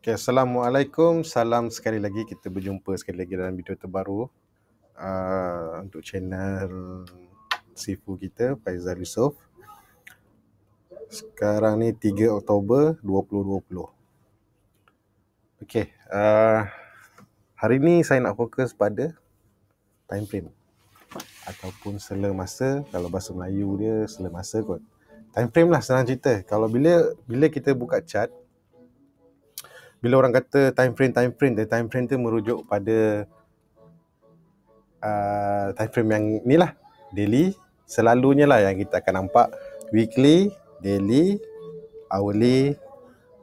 Okay, Assalamualaikum. Salam sekali lagi. Kita berjumpa sekali lagi dalam video terbaru untuk channel Sifu kita, Faizal Yusof. Sekarang ni 3 Oktober 2020. Okay, hari ni saya nak fokus pada time frame ataupun sela masa. Kalau bahasa Melayu dia sela masa kot. Time frame lah senang cerita. Kalau bila kita buka chart, bila orang kata time frame tu merujuk pada time frame yang ni lah, daily. Selalunya lah yang kita akan nampak weekly, daily, hourly,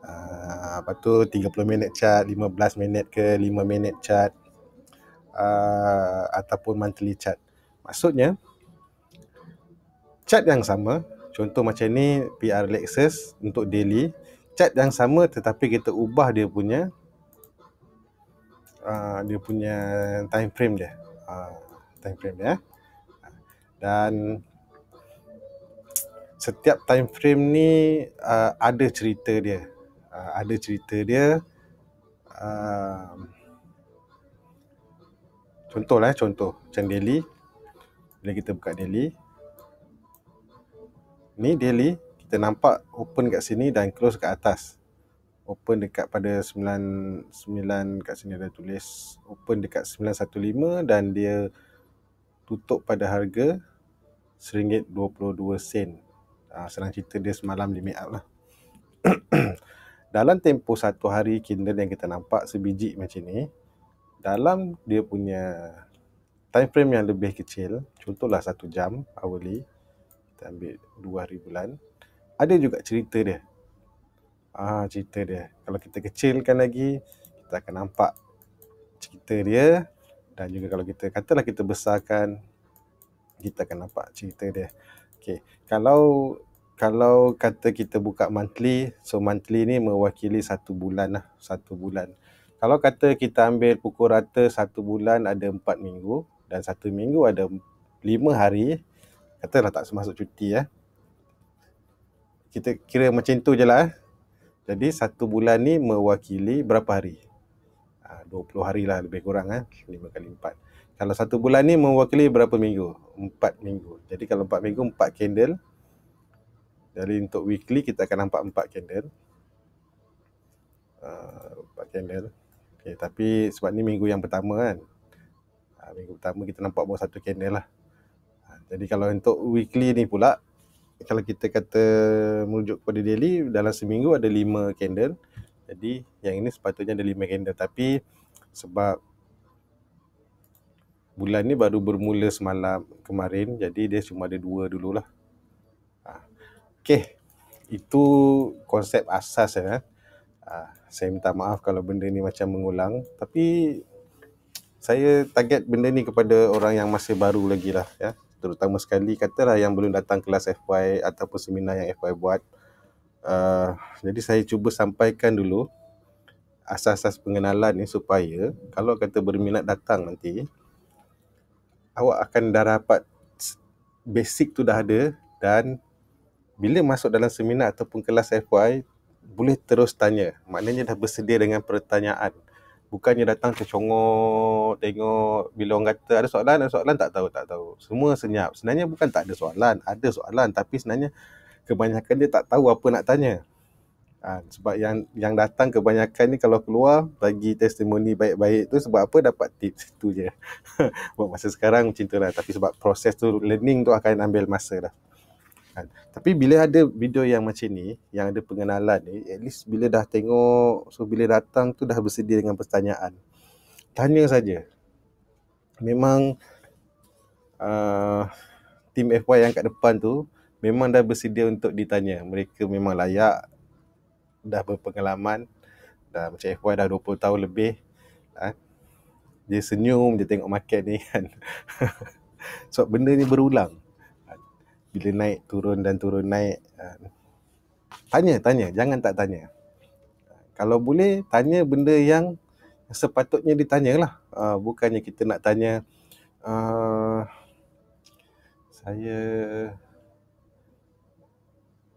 lepas tu 30 minit chart, 15 minit ke 5 minit chart, ataupun monthly chart. Maksudnya chart yang sama, contoh macam ni PR Lexus untuk daily, chart yang sama tetapi kita ubah dia punya time frame dia. Dan setiap time frame ni ada cerita dia. Contoh macam daily. Bila kita buka daily, ni daily, kita nampak open kat sini dan close kat atas. Open dekat pada 9 kat sini ada tulis open dekat 915 dan dia tutup pada harga RM1.22. Senang cerita dia semalam limit up lah. Dalam tempoh satu hari candle yang kita nampak sebiji macam ni, dalam dia punya time frame yang lebih kecil, contohlah 1 jam hourly, kita ambil 2 hari bulan, ada juga cerita dia. Kalau kita kecilkan lagi, kita akan nampak cerita dia. Dan juga kalau kita katalah kita besarkan, kita akan nampak cerita dia. Okay. Kalau kata kita buka monthly, so monthly ni mewakili 1 bulan lah. 1 bulan. Kalau kata kita ambil pukul rata 1 bulan ada 4 minggu dan 1 minggu ada 5 hari, katalah tak termasuk cuti ya. Kita kira macam tu je lah. Jadi 1 bulan ni mewakili berapa hari? 20 hari lah lebih kurang 5 kali 4. Kalau 1 bulan ni mewakili berapa minggu? 4 minggu. Jadi kalau 4 minggu 4 candle. Jadi untuk weekly kita akan nampak 4 candle. 4 candle. Okay, tapi sebab ni minggu yang pertama kan. Minggu pertama kita nampak baru 1 candle lah. Jadi kalau untuk weekly ni pula, kalau kita kata merujuk kepada daily, dalam seminggu ada 5 candle. Jadi yang ini sepatutnya ada 5 candle. Tapi sebab bulan ni baru bermula semalam kemarin, jadi dia cuma ada 2 dululah. Okay, itu konsep asas ya. Saya minta maaf kalau benda ni macam mengulang, tapi saya target benda ni kepada orang yang masih baru lagi lah ya. Terutama sekali katalah yang belum datang kelas FY ataupun seminar yang FY buat. Jadi saya cuba sampaikan dulu asas-asas pengenalan ni supaya kalau kata berminat datang nanti, awak akan dah dapat basic tu dah ada, dan bila masuk dalam seminar ataupun kelas FY boleh terus tanya. Maknanya dah bersedia dengan pertanyaan. Bukannya datang tercongor, tengok bila orang kata ada soalan, tak tahu. Semua senyap. Sebenarnya bukan tak ada soalan, ada soalan, tapi sebenarnya kebanyakan dia tak tahu apa nak tanya. Sebab yang datang kebanyakan ni kalau keluar bagi testimoni baik-baik tu sebab apa? Dapat tips tu je. Buat masa sekarang macam tu lah. Tapi sebab proses tu, learning tu akan ambil masa lah. Tapi bila ada video yang macam ni, yang ada pengenalan ni, at least bila dah tengok, so bila datang tu dah bersedia dengan pertanyaan. Tanya saja. Memang tim FY yang kat depan tu memang dah bersedia untuk ditanya. Mereka memang layak, dah berpengalaman, dah macam FY dah 20 tahun lebih. Dia senyum, dia tengok market ni kan. Sebab benda ni berulang. Bila naik, turun dan turun naik. Tanya, jangan tak tanya. Kalau boleh, tanya benda yang sepatutnya ditanya lah. Bukannya kita nak tanya, saya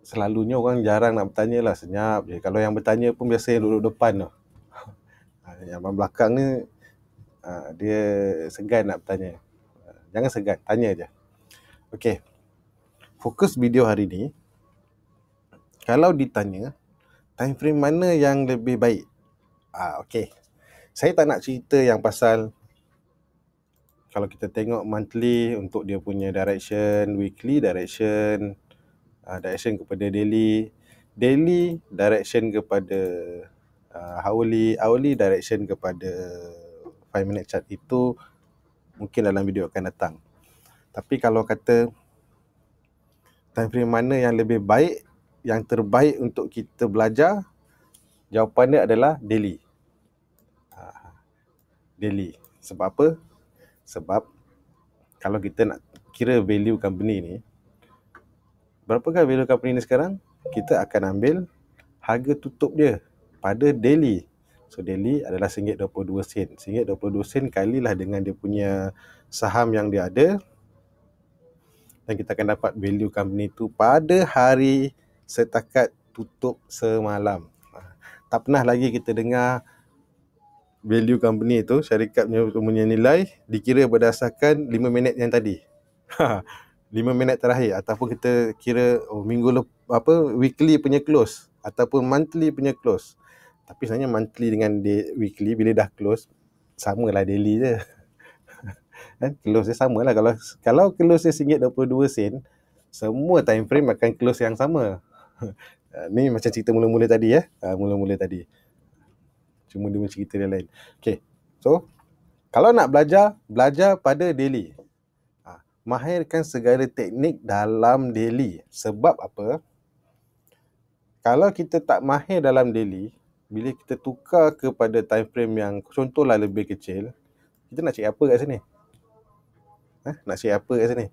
selalunya orang jarang nak bertanya lah, senyap je. Kalau yang bertanya pun biasa duduk depan tu. Yang abang belakang ni dia segan nak bertanya. Jangan segan, tanya je. Okey. Fokus video hari ni, kalau ditanya time frame mana yang lebih baik? Okey. Saya tak nak cerita yang pasal kalau kita tengok monthly untuk dia punya direction, weekly direction, direction kepada daily direction kepada hourly direction kepada 5 minute chart. Itu mungkin dalam video akan datang. Tapi kalau kata time frame mana yang lebih baik, yang terbaik untuk kita belajar, jawapannya adalah daily. Daily. Sebab apa? Sebab kalau kita nak kira value company ni, berapakah value company ni sekarang? Kita akan ambil harga tutup dia pada daily. So daily adalah RM1.22. RM1.22 kalilah dengan dia punya saham yang dia ada, dan kita akan dapat value company tu pada hari setakat tutup semalam. Tak pernah lagi kita dengar value company tu, syarikat punya nilai dikira berdasarkan 5 minit yang tadi. 5 minit terakhir, ataupun kita kira weekly punya close ataupun monthly punya close. Tapi sebenarnya monthly dengan weekly bila dah close samalah daily je. Close dia samalah. Kalau close dia RM1.22, semua time frame akan close yang sama. Ni macam cerita mula-mula tadi mula-mula tadi. Cuma dia cerita dia lain. Okay. So, kalau nak belajar pada daily. Mahirkan segala teknik dalam daily. Sebab apa? Kalau kita tak mahir dalam daily, bila kita tukar kepada time frame yang contohlah lebih kecil, kita nak cari apa kat sini? Nak cari apa kat sini?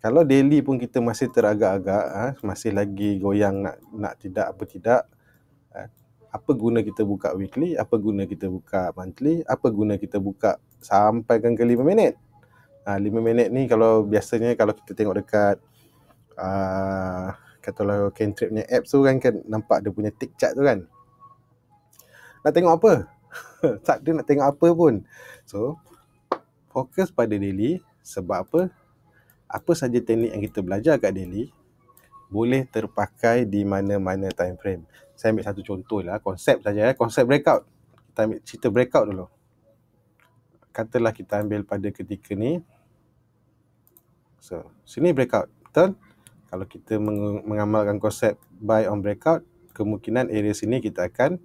Kalau daily pun kita masih teragak-agak, masih lagi goyang nak tidak apa tidak, apa guna kita buka weekly, apa guna kita buka monthly, apa guna kita buka sampai ke 5 minit. 5 minit ni kalau biasanya kalau kita tengok dekat katalah Cantrip punya apps tu kan nampak dia punya tick chart tu kan. Nak tengok apa? Tak ada nak tengok apa pun. So, fokus pada daily. Sebab apa? Apa saja teknik yang kita belajar kat daily boleh terpakai di mana-mana time frame. Saya ambil satu contoh lah, konsep saja, konsep breakout. Kita ambil cerita breakout dulu. Katalah kita ambil pada ketika ni. So, sini breakout, betul? Kalau kita mengamalkan konsep buy on breakout, kemungkinan area sini kita akan,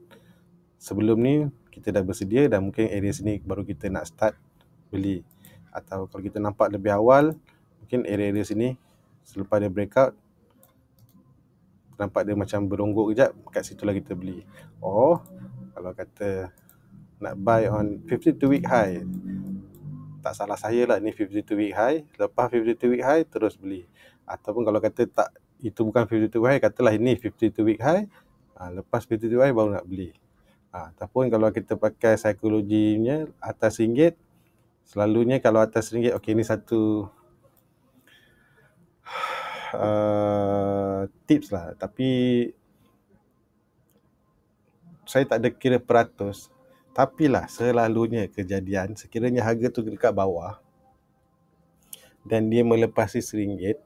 sebelum ni kita dah bersedia dan mungkin area sini baru kita nak start beli. Atau kalau kita nampak lebih awal, mungkin area-area sini selepas dia breakout, nampak dia macam beronggok kejap, kat situlah kita beli. Kalau kata nak buy on 52 week high, tak salah saya lah, ni 52 week high, lepas 52 week high terus beli. Ataupun kalau kata tak, itu bukan 52 week high, katalah ini 52 week high, lepas 52 week high baru nak beli. Ataupun kalau kita pakai psikologinya atas RM1, selalunya kalau atas RM1, okey ni satu tips lah, tapi saya tak ada kira peratus. Tapi lah selalunya kejadian sekiranya harga tu dekat bawah dan dia melepasi RM1,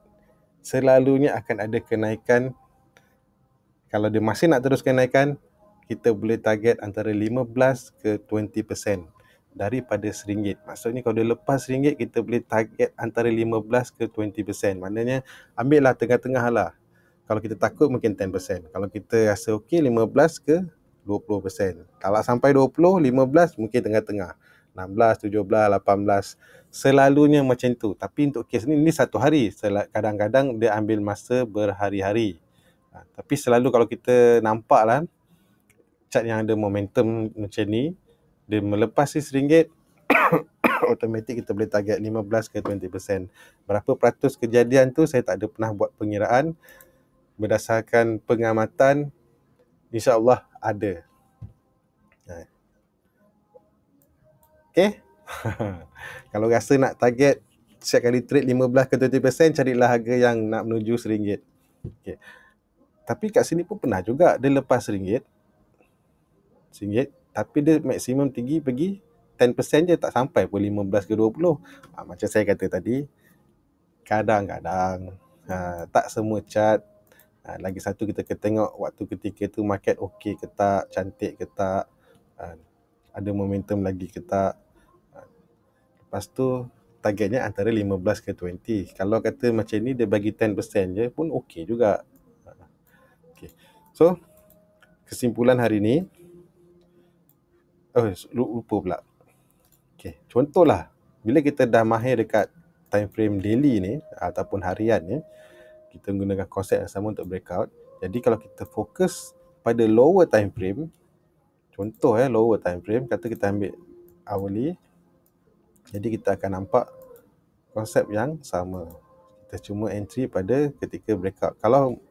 selalunya akan ada kenaikan. Kalau dia masih nak teruskan naikkan, kita boleh target antara 15 ke 20% daripada RM1. Maksudnya kalau dia lepas RM1, kita boleh target antara 15 ke 20%. Maknanya ambil lah tengah-tengah lah. Kalau kita takut mungkin 10%. Kalau kita rasa okey, 15 ke 20%. Kalau sampai 20, 15 mungkin tengah-tengah. 16, 17, 18. Selalunya macam tu. Tapi untuk kes ni satu hari. Kadang-kadang dia ambil masa berhari-hari. Tapi selalu kalau kita nampak lah chart yang ada momentum macam ni, dia melepasi RM1, automatik kita boleh target 15 ke 20%. Berapa peratus kejadian tu saya tak ada pernah buat pengiraan. Berdasarkan pengamatan, insya-Allah ada. Okay. Kalau rasa nak target setiap kali trade 15 ke 20%, carilah harga yang nak menuju RM1. Okay. Tapi kat sini pun pernah juga dia lepas RM1, RM100, tapi dia maksimum tinggi pergi 10% je, tak sampai pun 15 ke 20. Macam saya kata tadi, kadang-kadang tak semua chart. Lagi satu, kita kena tengok waktu ketika tu market okey ke tak, cantik ke tak, ada momentum lagi ke tak. Lepas tu targetnya antara 15 ke 20. Kalau kata macam ni dia bagi 10% je pun okey juga. Okay. So kesimpulan hari ni, lupa pula. Okay. Contohlah, bila kita dah mahir dekat time frame daily ni ataupun harian ni, kita gunakan konsep yang sama untuk breakout. Jadi kalau kita fokus pada lower time frame, contoh lower time frame, kata kita ambil hourly, jadi kita akan nampak konsep yang sama. Kita cuma entry pada ketika breakout.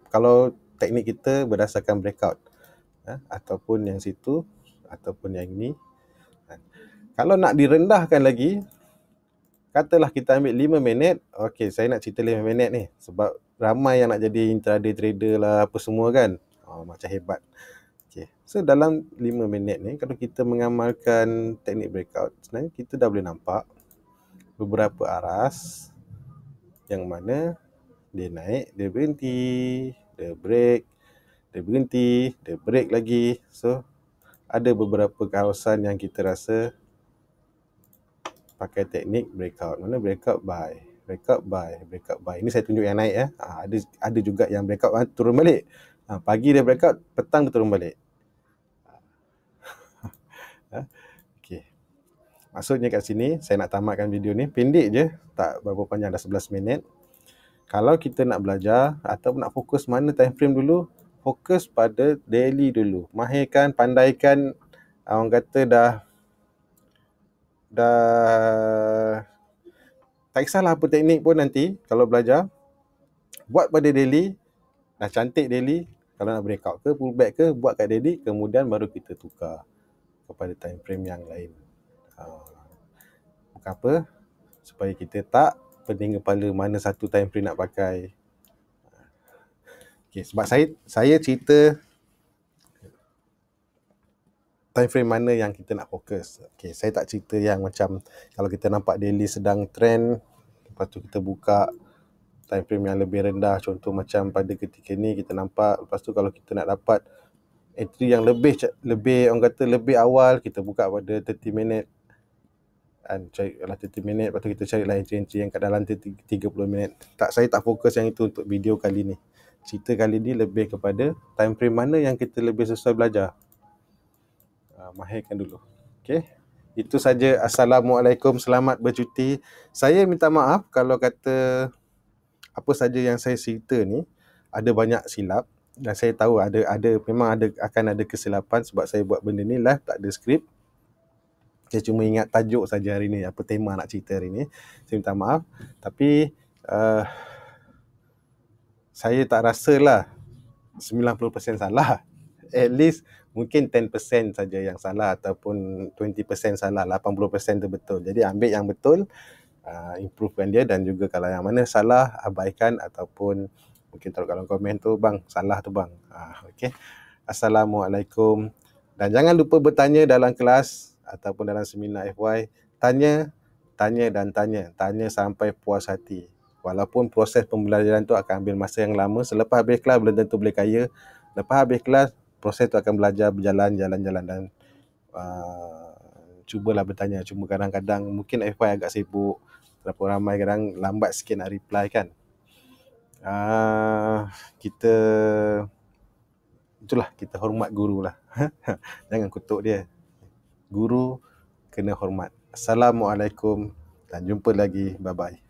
Kalau teknik kita berdasarkan breakout, ataupun yang situ ataupun yang ni. Kalau nak direndahkan lagi, katalah kita ambil 5 minit. Okey, saya nak cerita 5 minit ni sebab ramai yang nak jadi intraday trader lah apa semua kan. Macam hebat. Okay. So dalam 5 minit ni, kalau kita mengamalkan teknik breakout, sebenarnya kita dah boleh nampak beberapa aras yang mana dia naik, dia berhenti, dia break, dia berhenti, dia break lagi. So ada beberapa kawasan yang kita rasa pakai teknik breakout. Mana breakout buy, breakout buy, breakout buy. Ini saya tunjuk yang naik ya. Ada juga yang breakout turun balik. Pagi dia breakout, petang dia turun balik. Okey. Maksudnya kat sini saya nak tamatkan video ni. Pendek je, tak berapa panjang, dah 11 minit. Kalau kita nak belajar atau nak fokus mana time frame dulu, fokus pada daily dulu. Mahirkan, pandaikan, orang kata dah tak kisahlah apa teknik pun nanti kalau belajar, buat pada daily. Dah cantik daily, kalau nak breakout ke pullback ke, buat kat daily, kemudian baru kita tukar kepada time frame yang lain. Bukan apa, supaya kita tak pening kepala mana satu time frame nak pakai. Okay, sebab saya cerita time frame mana yang kita nak fokus. Okay, saya tak cerita yang macam kalau kita nampak daily sedang trend, lepas tu kita buka time frame yang lebih rendah. Contoh macam pada ketika ni kita nampak, lepas tu kalau kita nak dapat entry yang lebih orang kata lebih awal, kita buka pada 30 minit. Dan carilah 30 minit, lepas tu kita carilah entry-entry yang kat dalam 30 minit. Saya tak fokus yang itu untuk video kali ni. Cerita kali ni lebih kepada time frame mana yang kita lebih sesuai belajar. Mahirkan dulu. Okay, itu saja. Assalamualaikum, selamat bercuti. Saya minta maaf kalau kata apa saja yang saya cerita ni ada banyak silap, dan saya tahu memang akan ada kesilapan sebab saya buat benda ni live, tak ada skrip. Saya cuma ingat tajuk saja hari ni, apa tema nak cerita hari ni. Saya minta maaf, tapi saya tak rasalah 90% salah. At least mungkin 10% saja yang salah ataupun 20% salah, 80% tu betul. Jadi ambil yang betul, improvekan dia, dan juga kalau yang mana salah, abaikan ataupun mungkin taruh dalam komen tu, bang salah tu bang. Okay. Assalamualaikum. Dan jangan lupa bertanya dalam kelas ataupun dalam seminar FY. Tanya sampai puas hati. Walaupun proses pembelajaran tu akan ambil masa yang lama. Selepas habis kelas belum tentu boleh kaya. Lepas habis kelas, proses tu akan belajar berjalan dan cubalah bertanya. Cuma kadang-kadang mungkin FY agak sibuk, terlalu ramai, kadang lambat sikit nak reply kan. Kita hormat guru lah. Jangan kutuk dia. Guru kena hormat. Assalamualaikum dan jumpa lagi. Bye-bye.